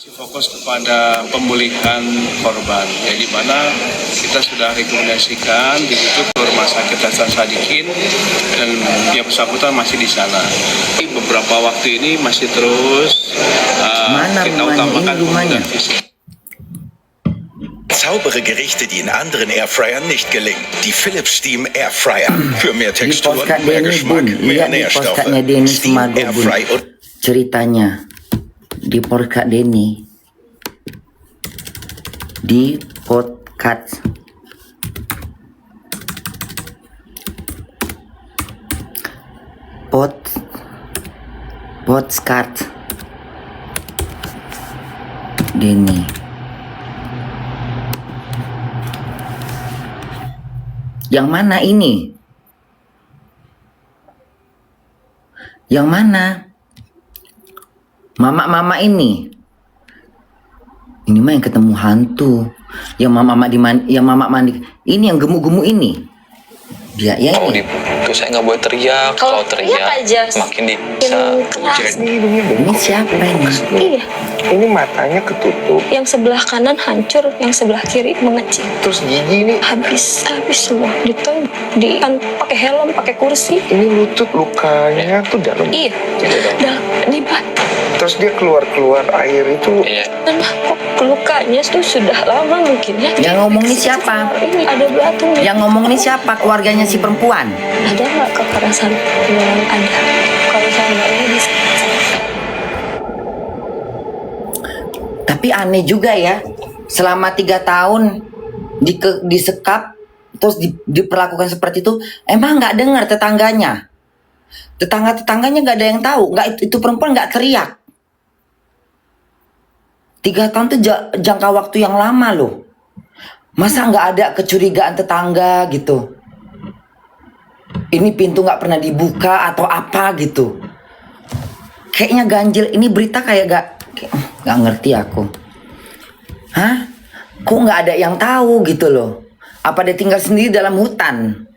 Fokus kepada pemulihan korban, di mana kita sudah rekomendasikan dirujuk ke Rumah Sakit Hasan Sadikin dan yang bersangkutan masih di sana. Beberapa waktu ini masih terus kita utamakan pemulihan fisik. Saubere Gerichte, die in anderen Airfryern nicht gelingen. Die Philips Steam Airfryer. Für mehr Texturen, mehr Geschmack, mehr Nährstoffe. Steam Airfry und ceritanya di podcast Denny di podcast Denny. Yang mana ini? Yang mana? Mama ini. Ini mah yang ketemu hantu. Yang mama mandi. Ini yang gemuk-gemuk ini. Dia ya ini. Tuh saya nggak boleh teriak. Kalau teriak aja makin bisa. Ini siapa ini? Iya. Ini matanya ketutup. Yang sebelah kanan hancur, yang sebelah kiri mengecil. Terus gigi ini Habis semua. Kan pakai helm, pakai kursi. ini lutut lukanya tuh dalam. Iya. Di batu. Terus dia keluar air itu. Iya. Dan kok lukanya tuh sudah lama mungkin ya. Yang ngomong ini siapa? Ini ada batu. Yang ngomong ini siapa? Keluarganya si perempuan. Ada nggak kekerasan yang ada? Kalau saya bisa. Tapi aneh juga ya. Selama 3 tahun disekap terus diperlakukan seperti itu, emang nggak dengar tetangganya nggak ada yang tahu, nggak itu perempuan nggak teriak. 3 tahun itu jangka waktu yang lama loh. Masa nggak ada kecurigaan tetangga gitu? Ini pintu nggak pernah dibuka atau apa gitu? Kayaknya ganjil. Ini berita kayak nggak ngerti aku. Hah? Kok nggak ada yang tahu gitu loh? Apa dia tinggal sendiri dalam hutan?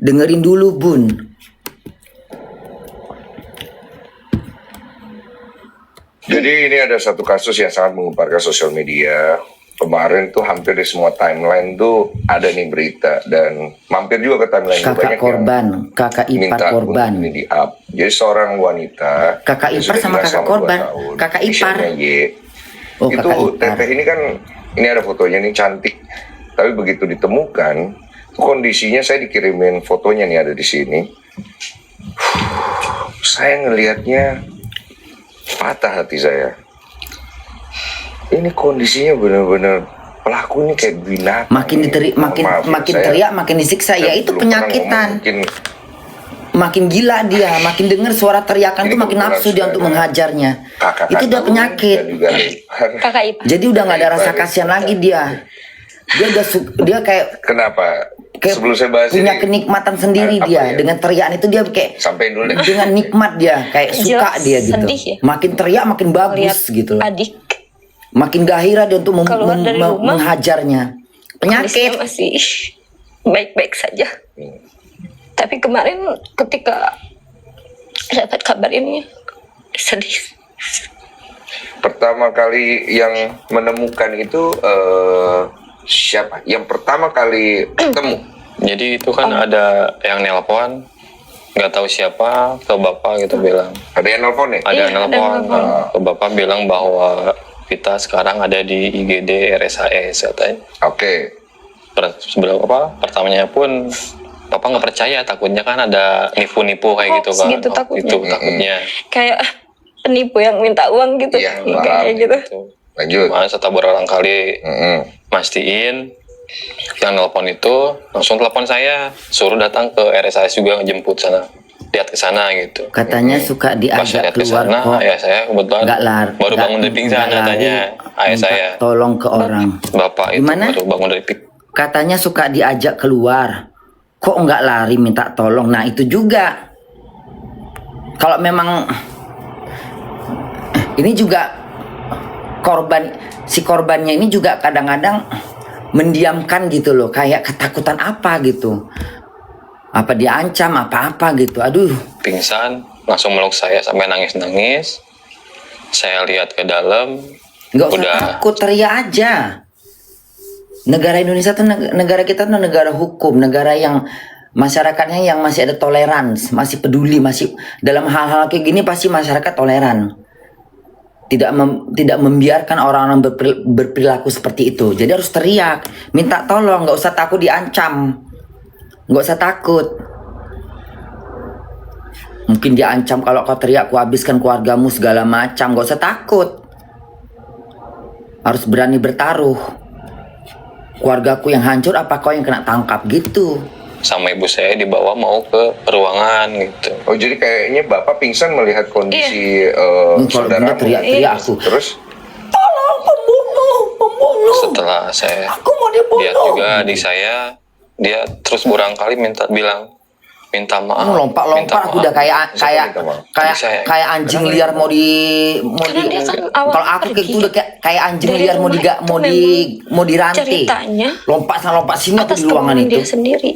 Dengerin dulu Bun. Jadi ini ada satu kasus yang sangat menggemparkan sosial media. Kemarin tuh hampir di semua timeline tuh ada nih berita, dan mampir juga ke timeline Kakak korban, kakak ipar korban. Ini di up. Jadi seorang wanita. Kakak ipar sama kakak korban. Kakak ipar. Oh, itu kakak ipar. teteh ini kan, ini ada fotonya nih cantik. Tapi begitu ditemukan, kondisinya saya dikirimin fotonya nih ada di sini. Saya ngelihatnya patah hati saya. Ini kondisinya benar-benar pelaku ini kayak binatang. Makin teriak, makin disiksa. Ya itu penyakitan. Makin gila dia, makin dengar suara teriakan tuh makin nafsu dia untuk menghajarnya. Itu udah penyakit. Kakak ipar. Jadi udah nggak ada rasa kasihan lagi dia. Dia kayak kenapa? Kayak Sebelum saya bahas punya ini, kenikmatan sendiri dia. Dengan teriakan itu dia kayak sampai dulu deh. dengan nikmat dia, kayak suka Jelas, dia gitu. sedih ya? Makin teriak makin bagus Lihat gitu. adik Makin gairah dia untuk Keluar dari rumah, menghajarnya. kondisinya Penyakit. masih baik-baik saja. Tapi kemarin ketika dapat kabar ini sedih. Pertama kali yang menemukan itu siapa? Yang pertama kali ketemu. Jadi itu kan ada yang nelpon, nggak tahu siapa, ke bapak gitu bilang. Ada yang nelpon ya? Ada Iya, yang nelpon, ada nelpon. ke bapak bilang bahwa kita sekarang ada di IGD RSAS katanya. Oke. Pertamanya pun bapak nggak percaya, takutnya kan ada nipu-nipu kayak gitu Hoax kan. gitu takutnya. Itu takutnya. Kayak penipu yang minta uang gitu. Iya, Kayak gitu. Lanjut. Cuma setelah berulang kali mastiin, yang nelpon itu langsung telepon saya, suruh datang ke RSAS juga ngejemput sana, lihat ke sana gitu. Katanya suka Pas saya diajak lihat ke keluar sana, kok. ayah saya kebetulan baru bangun dari pingsan katanya. Ayah saya, tolong ke orang. bapak itu Gimana? baru bangun dari pingsan. Katanya suka diajak keluar. Kok nggak lari minta tolong? Nah itu juga. Kalau memang ini juga si korbannya ini juga kadang-kadang mendiamkan gitu loh, kayak ketakutan apa gitu, apa diancam apa-apa gitu. Aduh, Pingsan, langsung meluk saya sampai nangis-nangis. saya lihat ke dalam, Nggak usah udah takut, teriak aja. Negara Indonesia tuh negara kita tuh negara hukum, negara yang masyarakatnya yang masih ada toleransi, masih peduli, masih dalam hal-hal kayak gini pasti masyarakat toleran. Tidak membiarkan orang-orang berperilaku seperti itu. Jadi harus teriak, minta tolong, nggak usah takut diancam, nggak usah takut. Mungkin diancam kalau kau teriak, ku habiskan keluargamu segala macam, nggak usah takut. Harus berani bertaruh. Keluargaku yang hancur, apa kau yang kena tangkap gitu? sama ibu saya dibawa mau ke ruangan gitu. Oh, jadi kayaknya Bapak pingsan melihat kondisi Kalau saudara. bunda teriak-teriak aku. Terus Tolong, pembunuh. Setelah saya Aku mau dibunuh. lihat juga adik saya, dia terus berulang kali minta maaf. Lompat-lompat aku udah kayak kayak anjing liar mau di Karena dia kan awal kalau aku kayak pergi itu udah kayak anjing dari liar rumah itu mau dirantai. ceritanya Lompat sini aku atas di ruangan kemauan itu. dia sendiri.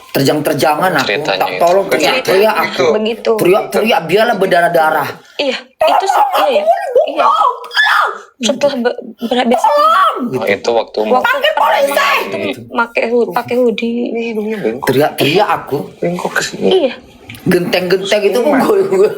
Terjang-terjangan aku, Ceritanya tak itu. tolong teriak-teriak aku. Begitu. Teriak-teriak biarlah berdarah-darah. Iya, itu iya. Iya. Setelah biasanya Oh, itu waktu waktu itu pakai hoodie. ini hidungnya bengkok, Teriak-teriak aku. bengkok ke sini. Iya. Genteng-genteng itu gue.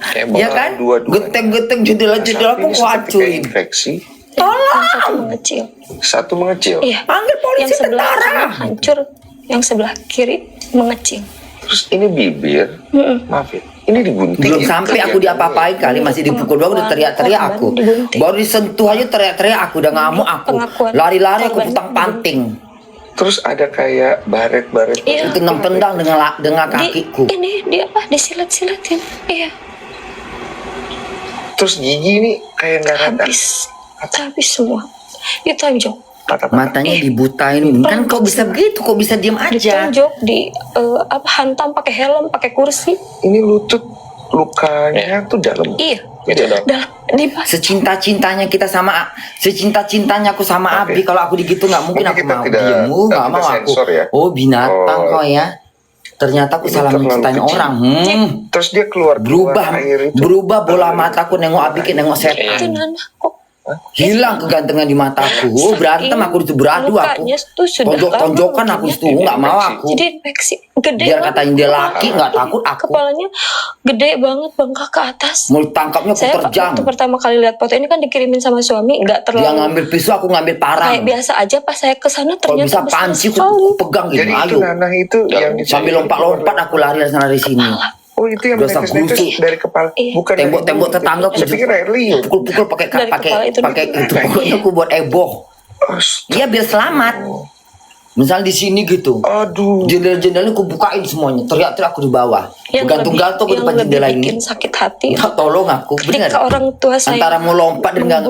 kayak Ya bawa kan? Dua-duanya. Genteng-genteng jendela-jendela aku Ini seperti kayak kuacurin. infeksi. Yang satu mengecil. Satu mengecil. Iya. Panggil polisi, Yang sebelah tentara. kanan hancur, yang sebelah kiri mengecil. Terus ini bibir, maaf ya, ini digunting. Belum ya? sampai aku diapa-apain kali, masih dipukul doang udah teriak-teriak aku. Digunting. Baru disentuh aja teriak-teriak aku, udah ngamuk aku. Pengakuan Lari-lari aku korban putang-panting. Terus ada kayak baret-baret. Iya. Tendang-tendang dengan kakiku. Ini dia apa? Disilet-siletin. Iya. Terus gigi nih kayak nggak rata. Habis semua. Itu tonjok. Matanya dibutain. Kan kok bisa begitu? Kok bisa diem aja? Ditonjok, hantam pakai helm, pakai kursi. Ini lutut lukanya tuh dalam. Iya. itu dong. Secinta-cintanya kita sama, secinta-cintanya aku sama Oke. Abi. Kalau aku digitu nggak mungkin Mungkin aku kita mau tidak- diem. Nggak kita mau aku. sensor ya. Oh binatang Oh. kok ya. Ternyata aku Ini salah terlalu mencintai kecil. orang. Terus dia keluar air itu. Berubah bola mataku nengok Abi, nengok Itu setan. Nana kok Hilang kegantengan di mataku. Oh, berantem aku disitu beradu aku. lukanya tuh sudah Tonjok-tonjokan lama aku mungkin situ nggak mau aku. Jadi infeksi gede Biar banget. katanya dia laki nggak takut aku. Kepalanya gede banget, bengkak ke atas. Mulut tangkapnya aku Saya terjang. waktu pertama kali lihat foto ini kan dikirimin sama suami, nggak Dia terlalu ngambil pisau, aku ngambil parang. kayak biasa aja. Pas saya kesana Kalau ternyata bisa besar panci sekali. aku pegang gitu. Jadi itu Ayo. nanah itu yang Sambil lompat-lompat aku lari dari sana dari sini. Oh, itu yang Dosa menetes-netes busuk. dari kepala. Iya. Bukan Tembok-tembok dari tetangga mulut. Saya pikir air liur. pukul-pukul pakai Dari kepala itu pakai dulu. itu pokoknya aku buat eboh. Iya biar selamat. Misal di sini gitu. Aduh. Jendela-jendelanya aku bukain semuanya. Teriak-teriak aku di bawah. Gantung-gantung aku depan jendela ini. bikin sakit hati. Minta tolong aku, bener. Ketika orang tua saya Antara mau lompat dan nggak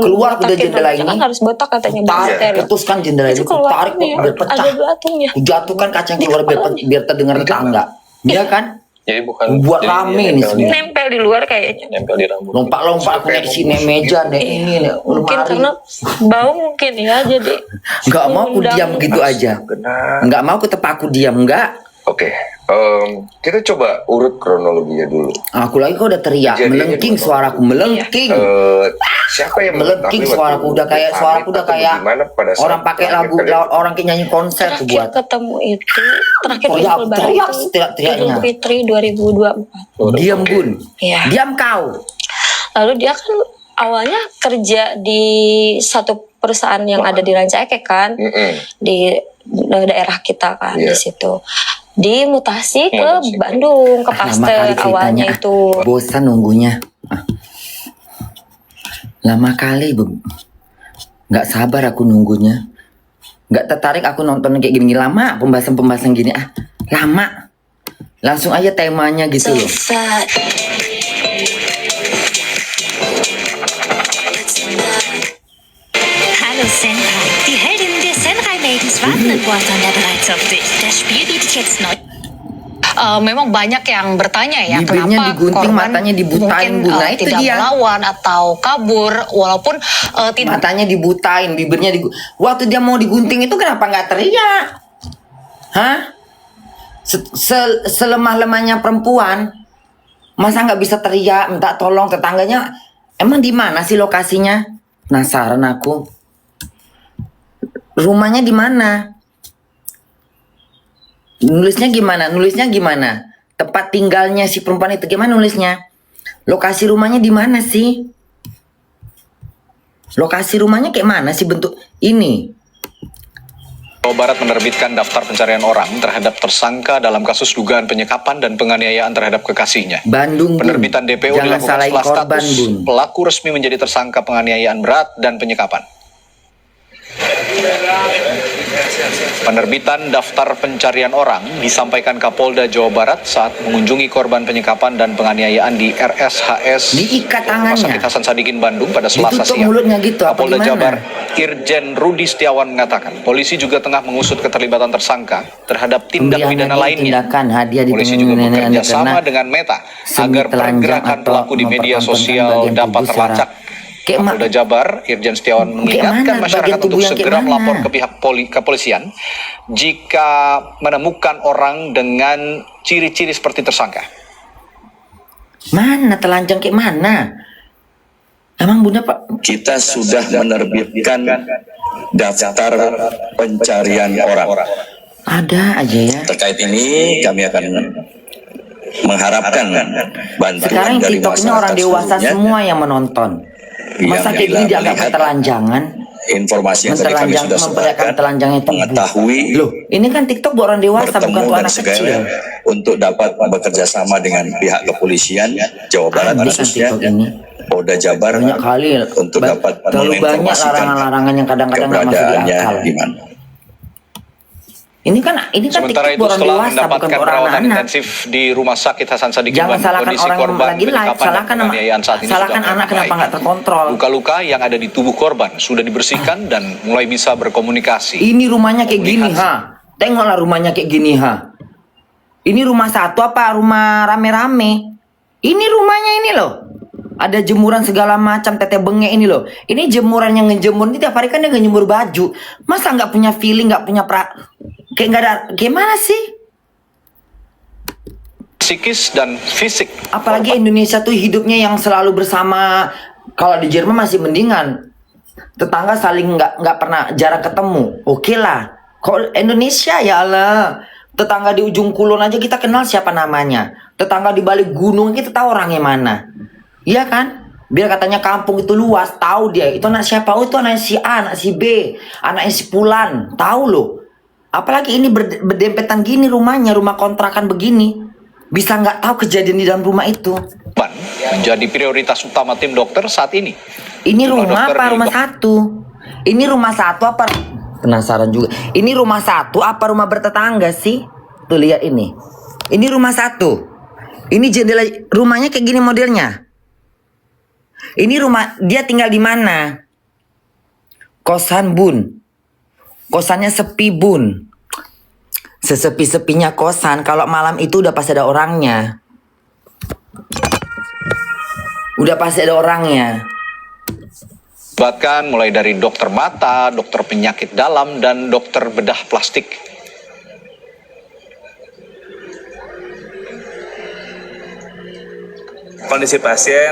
keluar aku dari membotakin jendela rambutnya ini. kan harus botak katanya Tarik, steril. putuskan jendela Itu itu, ku keluar tarik nih, biar pecah. ada belatungnya. Ku jatuhkan kaca yang Di keluar kepalanya. biar terdengar tetangga. Iya kan? Jadi bukan Buat jadi rame dia nih nempel semua. di- Nempel di luar kayaknya. nempel di rambut. Lompat-lompat aku naik sini, naik meja, naik ini, naik Mungkin lemari. karena bau mungkin ya, jadi Nggak mau aku mengundang- diam gitu aja. Benar. Nggak mau aku tepak aku diam, nggak. Oke. Kita coba urut kronologinya dulu. Aku lagi kok udah teriak, Kejadiannya melengking gimana? suaraku, melengking. Siapa yang Melengking mengetahui suaraku waktu udah kayak pamit suaraku udah atau kayak bagaimana pada saat orang pakai terakhir lagu kalian- orang kayak nyanyi konser tuh terakhir buat. ketemu itu terakhir Teriak, kumpul bareng teriak, itu teriak-teriaknya. Idul Fitri 2024. Diam Bun, Iya. diam kau. Lalu dia kan awalnya kerja di satu perusahaan yang ada di Rancaikek kan, di daerah kita kan Iya. di situ. Dimutasi ke Mutasi. Bandung, ke Lama Pasteur kali ceritanya. awalnya itu. Bosan nunggunya. Lama kali Bu. Nggak sabar aku nunggunya. Nggak tertarik aku nonton kayak gini lama, pembahasan-pembahasan gini lama. Langsung aja temanya gitu loh. Hallo Senrai. Die Heldinnen der Senrai Maidens warten in Warzone bereits auf dich. Das Spiel bietet jetzt neu. Memang banyak yang bertanya ya Bibirnya kenapa digunting, korban matanya dibutain, mungkin Bu. Nah, itu tidak dia. melawan atau kabur walaupun tidak Matanya dibutain, bibirnya waktu dia mau digunting itu kenapa nggak teriak? Hah? Selemah-lemahnya perempuan Masa nggak bisa teriak minta tolong tetangganya? Emang di mana sih lokasinya? Penasaran aku. Rumahnya di mana? Nulisnya gimana? Tempat tinggalnya si perempuan itu gimana nulisnya? Lokasi rumahnya di mana sih? Lokasi rumahnya kayak mana sih bentuk ini? Jawa Barat menerbitkan daftar pencarian orang terhadap tersangka dalam kasus dugaan penyekapan dan penganiayaan terhadap kekasihnya. Bandung, Bun. Penerbitan DPO Jangan dilakukan salahin setelah korban, status Bun. pelaku resmi menjadi tersangka penganiayaan berat dan penyekapan. Penerbitan daftar pencarian orang disampaikan Kapolda Jawa Barat saat mengunjungi korban penyekapan dan penganiayaan di RSHS Diikat Rumah tangannya. Sakit Hasan Sadikin Bandung pada Selasa Ditutup siang. mulutnya gitu, apa Kapolda gimana? Jabar Irjen Rudi Setiawan mengatakan polisi juga tengah mengusut keterlibatan tersangka terhadap tindak Pemberian pidana hadiah lainnya. tindakan, hadiah di Polisi tengah juga nenek-nenek bekerja sama karena dengan Meta semi agar telanjang pergerakan atau pelaku di media mempertontonkan sosial bagian dapat tubuh secara- terlacak. Kayak Kapolda Jabar Irjen Setiawan mengingatkan mana? masyarakat Bagian tubuh untuk yang kayak segera mana? melapor ke pihak kepolisian jika menemukan orang dengan ciri-ciri seperti tersangka. Mana telanjang kayak mana? Emang Bunda Pak? Kita sudah menerbitkan daftar pencarian orang. Ada aja ya. Terkait ini kami akan mengharapkan bantuan Sekarang dari TikTok ini masyarakat orang dewasa seluruhnya. semua yang menonton. Masa Yang kayak gini bila dianggap melihat ketelanjangan? informasi yang tadi kami Mentelanjang, sudah memperlihatkan sebarkan, telanjangnya tubuh. mengetahui, Loh, ini kan TikTok buat orang dewasa, bukan bertemu untuk dan anak kecil. segala untuk dapat bekerja sama dengan pihak kepolisian Jawa Barat Aneh kan khususnya TikTok ini. Polda Jabar Banyak kali. untuk dapat terlalu banyak menginformasikan larangan-larangan yang kadang-kadang nggak masuk di keberadaannya akal. di mana. Ini kan Sementara TikTok itu buat orang setelah dewasa, bukan mendapatkan buat orang perawatan anak. intensif di Rumah Sakit Hasan Sadikin Jangan Bandung, salahkan kondisi orang yang korban lagi live, penyekapan dan salahkan penganiayaan saat ini salahkan sudah anak kenapa membaik. nggak terkontrol. Luka-luka yang ada di tubuh korban sudah dibersihkan dan mulai bisa berkomunikasi. Ini rumahnya kayak gini, Komunikasi. ha. Tengoklah rumahnya kayak gini, ha. Ini rumah satu apa rumah rame-rame? Ini rumahnya ini loh. Ada jemuran segala macam, teteh bengek ini loh. Ini jemuran yang ngejemur ini tiap hari kan dia ngejemur baju. Masa nggak punya feeling, nggak punya kayak nggak ada, gimana sih? Psikis dan fisik. Apalagi Indonesia tuh hidupnya yang selalu bersama. Kalau di Jerman masih mendingan. Tetangga saling nggak pernah jarang ketemu. Oke lah. Kalau Indonesia ya Allah. Tetangga di ujung kulon aja kita kenal siapa namanya. Tetangga di balik gunung kita tahu orangnya mana. Iya kan? Biar katanya kampung itu luas, tahu dia. Itu anak siapa? Oh itu anak si A, anak si B, anaknya si Pulan. Tahu loh. Apalagi ini berdempetan gini rumahnya, rumah kontrakan begini. Bisa nggak tahu kejadian di dalam rumah itu. Menjadi prioritas utama tim dokter saat ini. Ini rumah dokter apa? di- Rumah satu. Ini rumah satu apa? Penasaran juga. Ini rumah satu apa rumah bertetangga sih? Tuh lihat ini. Ini rumah satu. Ini jendela rumahnya kayak gini modelnya. Ini rumah dia tinggal di mana? Kosan Bun. Kosannya sepi Bun. Sesepi-sepinya kosan kalau malam itu udah pasti ada orangnya. Udah pasti ada orangnya. Bahkan mulai dari dokter mata, dokter penyakit dalam, dan dokter bedah plastik. Kondisi pasien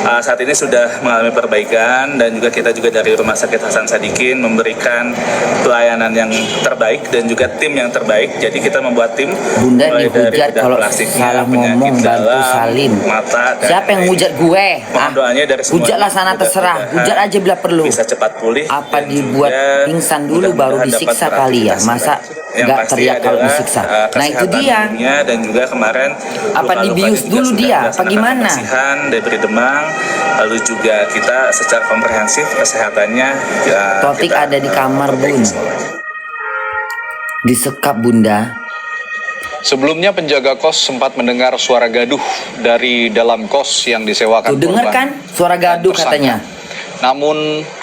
saat ini sudah mengalami perbaikan dan juga kita juga dari Rumah Sakit Hasan Sadikin memberikan pelayanan yang terbaik dan juga tim yang terbaik. Jadi kita membuat tim Bunda mulai dari dihujat bedah kalau plastiknya, salah penyakit ngomong bantu dalam, salin. mata, dan Siapa yang hujat gue? Mohon doanya dari semua. Hujatlah sana terserah. Hujat aja bila perlu. Bisa cepat pulih. Apa dan dibuat juga pingsan dulu baru mudah-mudahan disiksa dapat kali ya? beraktivitas Masa kembali. Yang nggak pasti teriak kalau adalah, disiksa? Nah itu kesehatan dia. umumnya dan juga kemarin Apa luka-lukanya dibius juga dulu sudah dia? Apa dilaksanakan gimana? pembersihan, diberi demam, lalu juga kita secara komprehensif kesehatannya ya, Topik kita, ada di kamar perbaiki Bun. semuanya. Disekap Bunda. Sebelumnya penjaga kos sempat mendengar suara gaduh dari dalam kos yang disewakan Tuh denger korban kan suara gaduh tersangka. katanya. Namun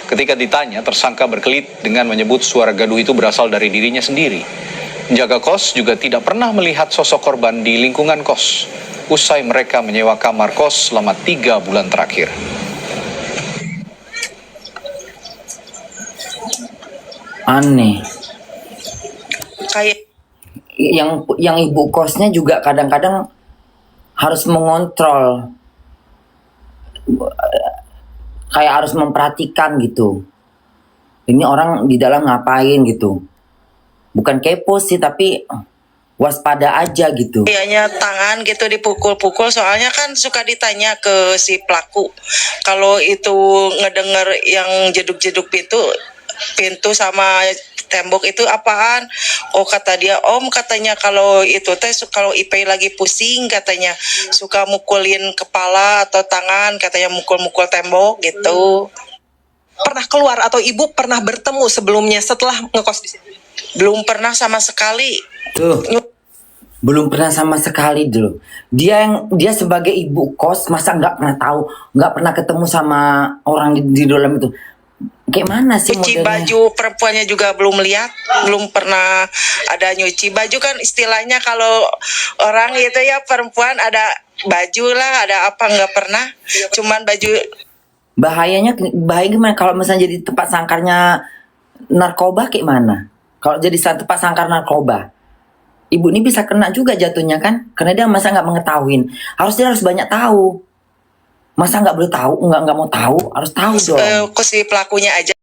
ketika ditanya, tersangka berkelit dengan menyebut suara gaduh itu berasal dari dirinya sendiri. Penjaga kos juga tidak pernah melihat sosok korban di lingkungan kos. Usai mereka menyewa kamar kos selama 3 bulan terakhir. Aneh. Kayak yang ibu kosnya juga kadang-kadang harus mengontrol, kayak harus memperhatikan gitu. Ini orang di dalam ngapain gitu. Bukan kepo sih, tapi waspada aja gitu. Dianya tangan gitu dipukul-pukul, soalnya kan suka ditanya ke si pelaku. Kalau itu ngedenger yang jeduk-jeduk pintu sama tembok itu apaan? Oh kata dia, Om katanya kalau itu teh kalau Ipei lagi pusing katanya suka mukulin kepala atau tangan, katanya mukul-mukul tembok gitu. Pernah keluar atau ibu pernah bertemu sebelumnya setelah ngekos di sini? Belum pernah sama sekali. Tuh, belum pernah sama sekali dulu. Dia sebagai ibu kos masa nggak pernah tahu, nggak pernah ketemu sama orang di dalam itu. Kayak mana sih Nyuci modelnya? baju perempuannya juga belum lihat, belum pernah ada nyuci baju kan istilahnya kalau orang itu ya perempuan ada baju lah, ada apa nggak pernah, cuman baju. Bahaya gimana kalau misalnya jadi tempat sangkarnya narkoba kayak mana? Kalau jadi tempat sangkar narkoba, ibu ini bisa kena juga jatuhnya kan? Karena dia masa nggak mengetahuin. Dia harus banyak tahu. Masa nggak boleh tahu, nggak mau tahu, harus tahu dong. Ke si pelakunya aja